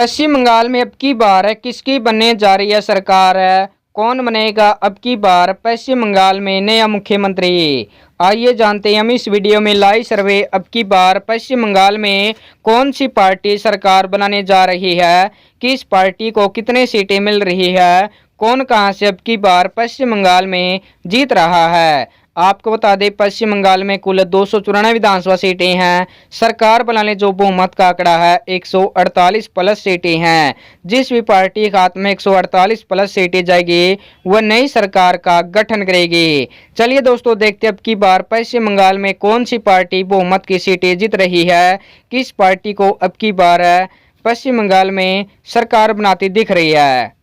पश्चिम बंगाल में अब की बार किसकी बनने जा रही है सरकार है? कौन बनेगा अब की बार पश्चिम बंगाल में नया मुख्यमंत्री? आइए जानते हैं हम इस वीडियो में। लाइव सर्वे अब की बार पश्चिम बंगाल में कौन सी पार्टी सरकार बनाने जा रही है, किस पार्टी को कितने सीटें मिल रही है, कौन कहां से अब की बार पश्चिम बंगाल में जीत रहा है। आपको बता दें पश्चिम बंगाल में कुल 294 विधानसभा सीटें हैं। सरकार बनाने जो बहुमत का आंकड़ा है 148 प्लस सीटें हैं। जिस भी पार्टी के हाथ में 148 प्लस सीटें जाएगी वह नई सरकार का गठन करेगी। चलिए दोस्तों देखते हैं अब की बार पश्चिम बंगाल में कौन सी पार्टी बहुमत की सीटें जीत रही है, किस पार्टी को अब की बार पश्चिम बंगाल में सरकार बनाती दिख रही है।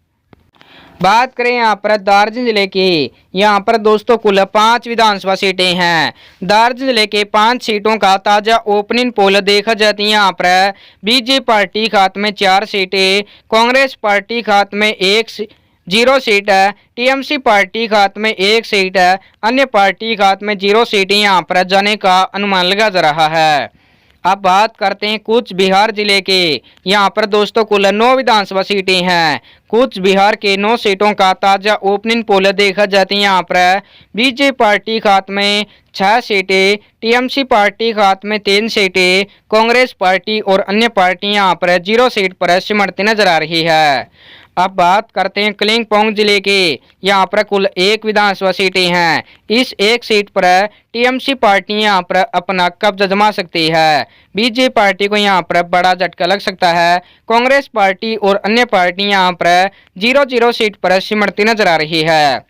बात करें यहाँ पर दार्जिलिंग जिले की, यहाँ पर दोस्तों कुल 5 विधानसभा सीटें हैं। दार्जिलिंग जिले के 5 सीटों का ताजा ओपनिंग पोल देखा जाती है। यहाँ पर बीजेपी पार्टी के हाथ में 4 सीटें, कांग्रेस पार्टी के हाथ में 0 सीट है, टीएमसी पार्टी के हाथ में 1 सीट है, अन्य पार्टी के हाथ में 0 सीटें यहाँ पर जाने का अनुमान लगा जा रहा है। अब बात करते हैं कूच बिहार जिले के, यहाँ पर दोस्तों कुल 9 विधानसभा सीटें हैं। कूच बिहार के 9 सीटों का ताजा ओपनिंग पोल देखा जाती है। यहाँ पर बीजेपी पार्टी के हाथ में 6 सीटें, टीएमसी पार्टी के हाथ में 3 सीटें, कांग्रेस पार्टी और अन्य पार्टी यहाँ पर 0 सीट पर सिमटती नजर आ रही है। अब बात करते हैं कलिंपोंग जिले के, यहाँ पर कुल 1 विधानसभा सीटें हैं। इस 1 सीट पर टीएमसी पार्टी यहाँ पर अपना कब्जा जमा सकती है। बीजेपी पार्टी को यहाँ पर बड़ा झटका लग सकता है। कांग्रेस पार्टी और अन्य पार्टी यहाँ पर 0-0 सीट पर सिमटती नजर आ रही है।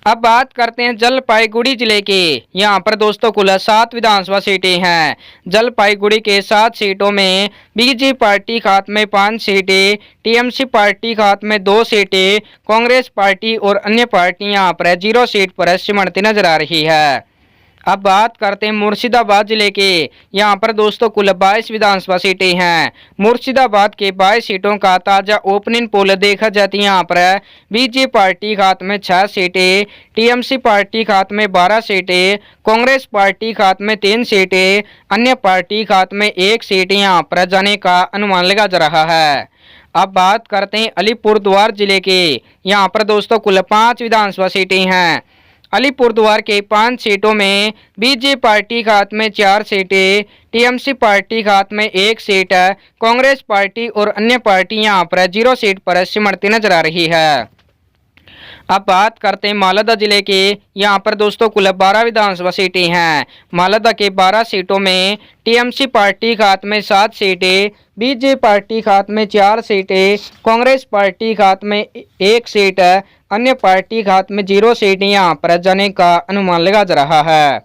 अब बात करते हैं जलपाईगुड़ी जिले के, यहाँ पर दोस्तों कुल 7 विधानसभा सीटें हैं। जलपाईगुड़ी के 7 सीटों में बीजेपी पार्टी के हाथ में 5 सीटें, टीएमसी पार्टी के हाथ में 2 सीटें, कांग्रेस पार्टी और अन्य पार्टी यहाँ पर 0 सीट पर सिमटती नजर आ रही है। अब बात करते हैं मुर्शिदाबाद जिले के, यहाँ पर दोस्तों कुल 22 विधानसभा सीटें हैं। मुर्शिदाबाद के 22 सीटों का ताजा ओपनिंग पोल देखा जाती है। यहाँ पर बीजेपी पार्टी के हाथ में 6 सीटें, टीएमसी पार्टी के हाथ में 12 सीटें, कांग्रेस पार्टी के हाथ में 3 सीटें, अन्य पार्टी के हाथ में 1 सीट यहाँ पर जाने का अनुमान लगा जा रहा है। अब बात करते हैं अलीपुरद्वार जिले के, यहाँ पर दोस्तों कुल 5 विधानसभा सीटें हैं। अलीपुरद्वार के 5 सीटों में बीजेपी पार्टी के हाथ में 4 सीटें, टीएमसी पार्टी के हाथ में 1 सीट है, कांग्रेस पार्टी और अन्य पार्टी यहाँ पर 0 सीट पर सिमटती नजर आ रही है। अब बात करते हैं मालदा जिले के, यहाँ पर दोस्तों कुल 12 विधानसभा सीटें हैं। मालदा के 12 सीटों में टीएमसी पार्टी के हाथ में 7 सीटें, बीजेपी पार्टी के हाथ में 4 सीटें, कांग्रेस पार्टी के हाथ में 1 सीट है, अन्य पार्टी के हाथ में 0 सीटें यहाँ पर जाने का अनुमान लगा जा रहा है।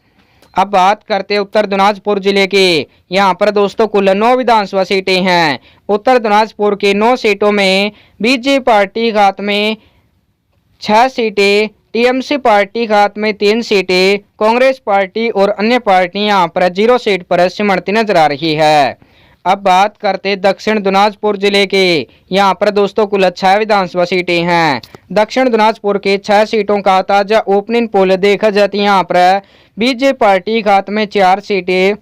अब बात करते हैं उत्तर दिनाजपुर जिले के, यहाँ पर दोस्तों कुल 9 विधानसभा सीटें हैं। उत्तर दिनाजपुर के 9 सीटों में बीजेपी पार्टी के हाथ में 6 सीटें, टीएमसी पार्टी के हाथ में 3 सीटें, कांग्रेस पार्टी और अन्य पार्टी यहाँ पर 0 सीट पर सिमटती नजर आ रही है। अब बात करते दक्षिण दिनाजपुर जिले के, यहाँ पर दोस्तों कुल 6 विधानसभा सीटें हैं। दक्षिण दिनाजपुर के 6 सीटों का ताजा ओपनिंग पोल देखा जाती है। यहाँ पर बीजेपी पार्टी के हाथ में 4 सीटें,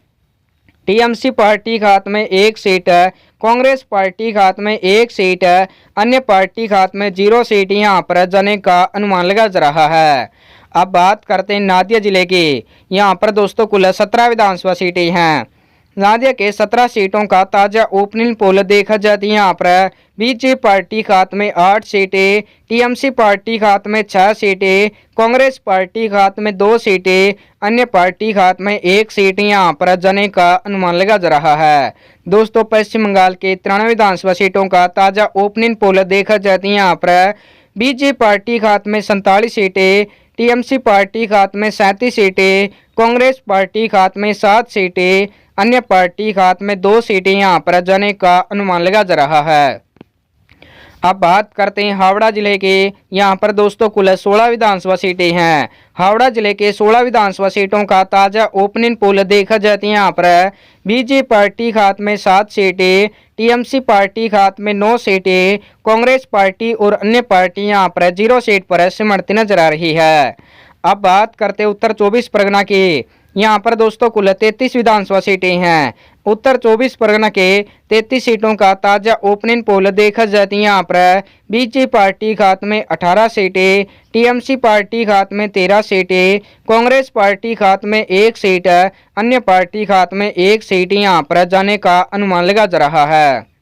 टीएमसी पार्टी के हाथ में 1 सीट है, कांग्रेस पार्टी के हाथ में 1 सीट है, अन्य पार्टी के हाथ में 0 सीट यहाँ पर जाने का अनुमान लगा जा रहा है। अब बात करते हैं नादिया जिले की, यहाँ पर दोस्तों कुल 17 विधानसभा सीटें हैं। नादिया के 17 सीटों का ताजा ओपनिंग पोल देखा जाती है। यहाँ पर बीजेपी पार्टी के हाथ में 8 सीटें, टीएमसी पार्टी के हाथ में 6 सीटें, कांग्रेस पार्टी के हाथ में 2 सीटें, अन्य पार्टी के हाथ में 1 सीट यहाँ पर जाने का अनुमान लगा जा रहा है। दोस्तों पश्चिम बंगाल के 93 विधानसभा सीटों का ताजा ओपनिंग पोल देखा जाती है। यहाँ पर बीजेपी पार्टी के हाथ में 47 सीटें, टीएमसी पार्टी के हाथ में 37 सीटें, कांग्रेस पार्टी के हाथ में 7 सीटें, अन्य पार्टी के हाथ में 2 सीटें यहाँ पर जाने का अनुमान लगा जा रहा है। अब बात करते हैं हावड़ा जिले के, यहाँ पर दोस्तों कुल 16 विधानसभा सीटें हैं। हावड़ा जिले के 16 विधानसभा सीटों का ताजा ओपनिंग पोल देखा जाती है। यहाँ पर बीजेपी पार्टी के हाथ में 7 सीटें, टीएमसी पार्टी के हाथ में 9 सीटें, कांग्रेस पार्टी और अन्य पार्टी यहाँ पर 0 सीट पर सिमटती नजर आ रही है। अब बात करते उत्तर 24 परगना की, यहाँ पर दोस्तों कुल 33 विधानसभा सीटें हैं। उत्तर 24 परगना के 33 सीटों का ताजा ओपनिंग पोल देखा जाती है। यहाँ पर बीजेपी पार्टी खात में 18 सीटें, टीएमसी पार्टी खात में 13 सीटें, कांग्रेस पार्टी खात में 1 सीट, अन्य पार्टी खात में 1 सीट यहाँ पर जाने का अनुमान लगा जा रहा है।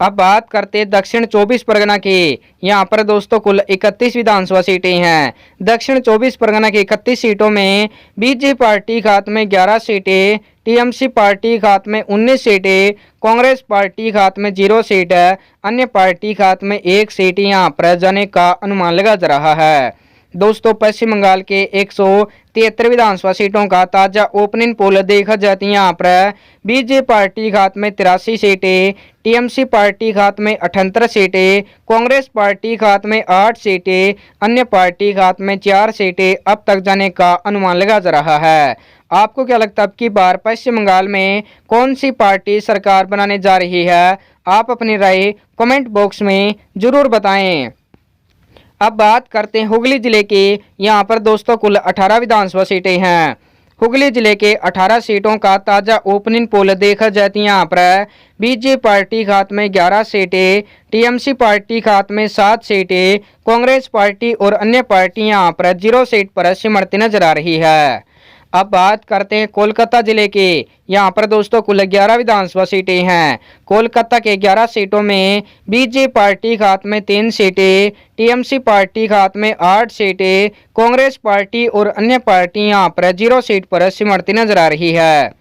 अब बात करते हैं दक्षिण 24 परगना की। यहाँ पर दोस्तों कुल 31 विधानसभा सीटें हैं। दक्षिण 24 परगना की 31 सीटों में बीजेपी पार्टी खात में 11 सीटें, टीएमसी पार्टी खात में 19 सीटें, कांग्रेस पार्टी खात में 0 सीट, अन्य पार्टी खात में 1 सीट यहाँ पर जाने का अनुमान लगा जा रहा है। दोस्तों पश्चिम बंगाल के 173 विधानसभा सीटों का ताजा ओपनिंग पोल देखा जाती है। यहाँ पर बीजेपी पार्टी खात में 83 सीटें, टीएमसी पार्टी खात में 78 सीटें, कांग्रेस पार्टी खात में 8 सीटें, अन्य पार्टी खात में 4 सीटें अब तक जाने का अनुमान लगा जा रहा है। आपको क्या लगता है अब की बार पश्चिम बंगाल में कौन सी पार्टी सरकार बनाने जा रही है? आप अपनी राय कमेंट बॉक्स में जरूर बताएं। अब बात करते हैं हुगली जिले के। यहाँ पर दोस्तों कुल 18 विधानसभा सीटें हैं। हुगली जिले के 18 सीटों का ताजा ओपनिंग पोल देखा जाती है। यहाँ पर बीजेपी पार्टी खात में 11 सीटें, टीएमसी पार्टी खात में 7 सीटें, कांग्रेस पार्टी और अन्य पार्टी यहाँ पर 0 सीट पर सिमटती नजर आ रही है। अब बात करते हैं कोलकाता जिले के। यहाँ पर दोस्तों कुल 11 विधानसभा सीटें हैं। कोलकाता के 11 सीटों में बीजेपी पार्टी खात में 3 सीटें, टीएमसी पार्टी खात में 8 सीटें, कांग्रेस पार्टी और अन्य पार्टी यहाँ पर 0 सीट पर सिमटती नजर आ रही है।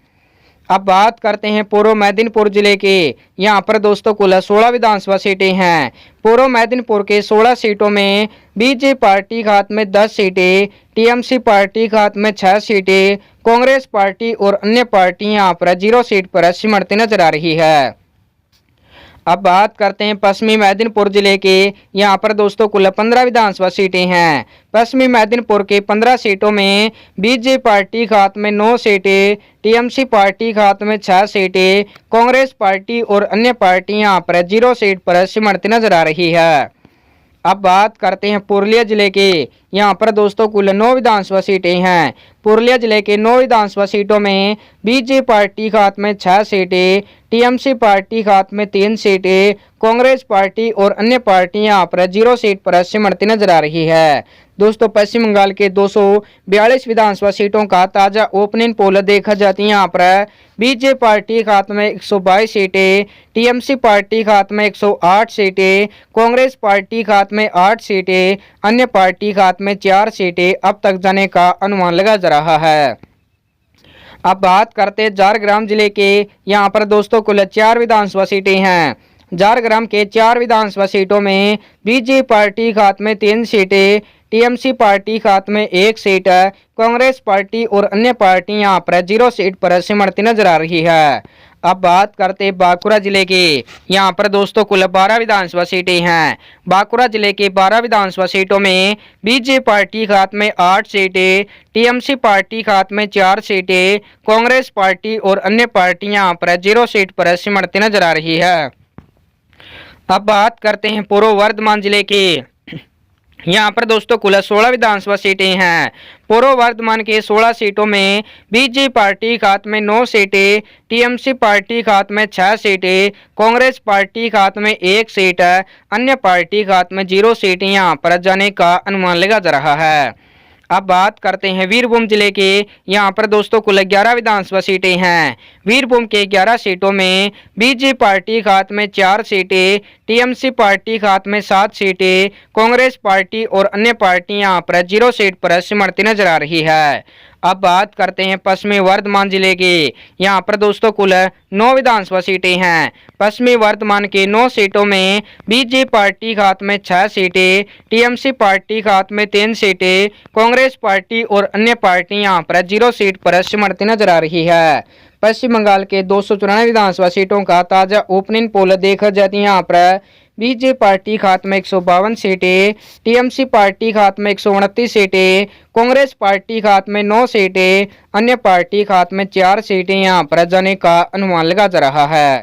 अब बात करते हैं पूर्व मेदिनीपुर जिले के। यहाँ पर दोस्तों कुल 16 विधानसभा सीटें हैं। पूर्व मेदिनीपुर के 16 सीटों में बीजेपी पार्टी खात में 10 सीटें, टीएमसी पार्टी खात में 6 सीटें, कांग्रेस पार्टी और अन्य पार्टी यहाँ पर 0 सीट पर सिमटती नजर आ रही है। अब बात करते हैं पश्चिमी मेदिनीपुर जिले के। यहाँ पर दोस्तों कुल 15 विधानसभा सीटें हैं। पश्चिमी मेदिनीपुर के 15 सीटों में बीजेपी पार्टी खात में 9 सीटें, टीएमसी पार्टी खात में 6 सीटें, कांग्रेस पार्टी और अन्य पार्टी यहाँ पर 0 सीट पर सिमटती नजर आ रही है। अब बात करते हैं पुरुलिया जिले के। यहाँ पर दोस्तों कुल 9 विधानसभा सीटें हैं। पुरुलिया जिले के 9 विधानसभा सीटों में बीजेपी पार्टी खात में 6 सीटें, टीएमसी पार्टी खात में 3 सीटें, कांग्रेस पार्टी और अन्य पार्टी यहाँ पर 0 सीट पर सिमटती नजर आ रही है। दोस्तों पश्चिम बंगाल के 242 विधानसभा सीटों का ताजा ओपनिंग पोल देखा जाती है। यहाँ पर बीजेपी पार्टी खात में 122 सीटें, टीएमसी पार्टी खात में 108 सीटें, कांग्रेस पार्टी खात में 8 सीटें, अन्य पार्टी खात में 4 सीटें अब तक जाने का अनुमान लगा जा रहा है। अब बात करते हैं झारग्राम जिले के। यहाँ पर दोस्तों कुल 4 विधानसभा सीटें हैं। झारग्राम के 4 विधानसभा सीटों में बीजेपी पार्टी खात में 3 सीटें, टीएमसी पार्टी खात में 1 सीट, कांग्रेस पार्टी और अन्य पार्टी यहाँ पर 0 सीट पर सिमटती नजर आ रही है। अब बात करते हैं बांकुड़ा जिले की। यहाँ पर दोस्तों कुल 12 विधानसभा सीटें हैं। बांकुड़ा जिले के 12 विधानसभा सीटों में बीजेपी पार्टी खात में 8 सीटें, टीएमसी पार्टी खात में 4 सीटें, कांग्रेस पार्टी और अन्य पार्टी यहाँ पर 0 सीट पर सिमटती नजर आ रही है। अब बात करते हैं पूर्व वर्धमान जिले की। यहाँ पर दोस्तों कुल 16 विधानसभा सीटें हैं। पूर्व वर्धमान के 16 सीटों में बीजेपी पार्टी खात में 9 सीटें, टीएमसी पार्टी खात में 6 सीटें, कांग्रेस पार्टी खात में 1 सीट, अन्य पार्टी खात में 0 सीटें यहाँ पर जाने का अनुमान लगा जा रहा है। अब बात करते हैं वीरभूम जिले के। यहाँ पर दोस्तों कुल 11 विधानसभा सीटें हैं। वीरभूम के 11 सीटों में बीजेपी पार्टी खात में 4 सीटें, टीएमसी पार्टी खात में 7 सीटें, कांग्रेस पार्टी और अन्य पार्टी यहाँ पर 0 सीट पर सिमटती नजर आ रही है। अब बात करते हैं पश्चिमी वर्धमान जिले की। यहाँ पर दोस्तों कुल 9 विधानसभा सीटें हैं। पश्चिमी वर्धमान के 9 सीटों में बीजेपी पार्टी खात में 6 सीटें, टीएमसी पार्टी खात में 3 सीटें, कांग्रेस पार्टी और अन्य पार्टी यहाँ पर 0 सीट पर सिमटती नजर आ रही है। पश्चिम बंगाल के 294 विधानसभा सीटों का ताजा ओपनिंग पोल देखा जाती है। यहाँ पर बीजेपी पार्टी खात में 152 सीटें, टीएमसी पार्टी खात में 129 सीटें, कांग्रेस पार्टी खात में 9 सीटें, अन्य पार्टी खात में 4 सीटें यहाँ पर जाने का अनुमान लगा जा रहा है।